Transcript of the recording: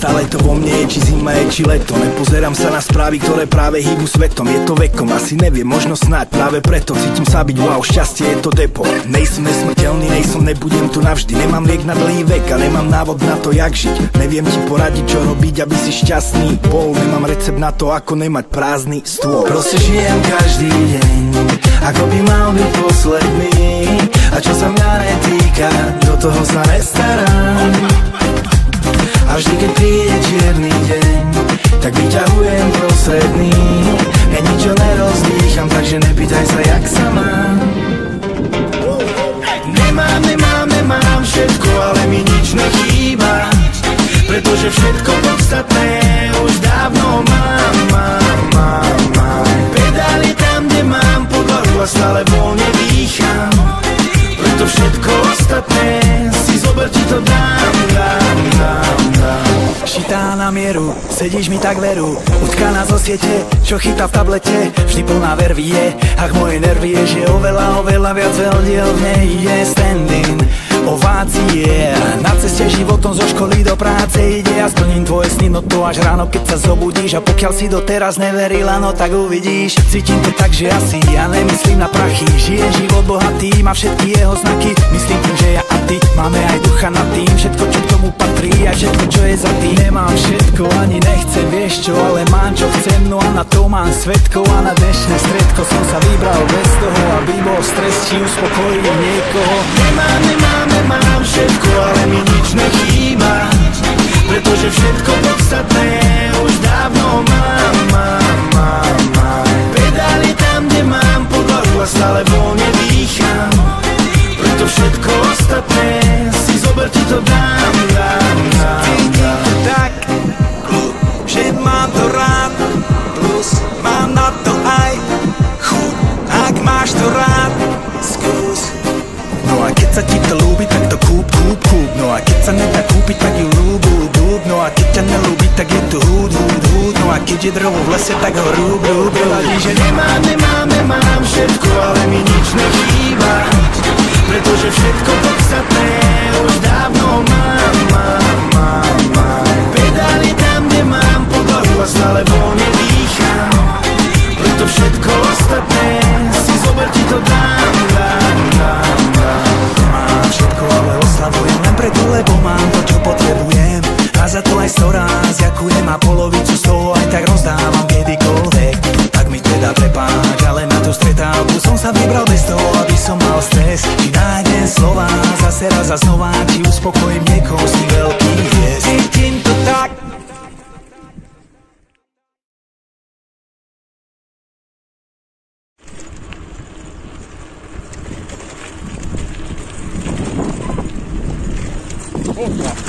Stále to vo mne je, či zima je, či leto. Nepozerám sa na správy, ktoré práve hýbu svetom. Je to vekom, asi neviem, možno snáď. Práve preto cítim sa byť wow, šťastie je to depo. Nejsem nesmrteľný, nebudem tu navždy. Nemám liek na dlhý vek a nemám návod na to, jak žiť. Neviem ti poradiť, čo robiť, aby si šťastný bol. Nemám recept na to, ako nemať prázdny stôl. Proste žijem každý deň, ako by mal byť posledný. A čo sa mňa netýka, do toho sa nestarám. A vždy, keď príde čierny deň, tak vyťahujem prostredný. Ja ničo nerozdýcham, takže nepýtaj sa, jak sa mám. Nemám všetko, ale mi nič nechýba. Pretože všetko podstatné už dávno mám. Pedály tam, kde mám podlahu a stále voľne dýcham. Preto všetko ostatné si zober, ti to dám. Šitá na mieru, sedíš mi tak veru. Utkaná zo siete, čo chytá v tablete. Vždy plná vervie, ach moje nervy je, že oveľa viac veľdiel v nej je standing ovácie. Na ceste životom zo školy do práce ide a splním tvoje sny, no to až ráno, keď sa zobudíš. A pokiaľ si doteraz neverila, no tak uvidíš. Cítim to tak, že asi ja nemyslím na prachy. Žije život bohatý, má všetky jeho znaky. Myslím tým, že ja a ty máme aj ducha nad tým. Všetko, čo k tomu patrí a všetko, čo je za tým. Nemám všetko, ani nechcem, vieš čo, ale mám čo chcem. No a na to mám svedkov a na dnešné stredko som sa vybral bez toho, aby bol stres, či uspokojí niekoho. Nemám všetko, ale mi nič nechýba. Pretože všetko podstatné už dávno mám. Pedály tam, kde mám podlahu a stále voľne dýcham. Preto všetko ostatné si zober, ti to dám. Tak, že mám to rád, plus mám na to aj chuť. Ak máš to rád, skús. No a keď sa ti to ľúbi, tak to kúp. No a keď sa nedá kúpiť, tak ju ľúb. No a keď ťa nelúbi, tak je to hud. No a keď je drovo v lese, tak ho rúb. Vadí, že nemám všetko, ale mi nič nechýba. Pretože všetko podstatné už dávno mám. Pedály tam, kde mám podlahu a stále voľne dýcham. Preto všetko ostatné si zober, ti to dám. Mám všetko, ale oslavujem len preto, lebo mám to, čo potrebujem. A za to aj 100 raz ďakujem a polovicu z toho aj tak rozdávam kedykoľvek. Tak mi teda prepáč, ale na tú stretávku som sa vybral bez toho, aby som mal stres. Či nájdem slova zase raz a znova, či uspokojím niekoho z tých veľkých hviezd. Cítim to tak. Opa!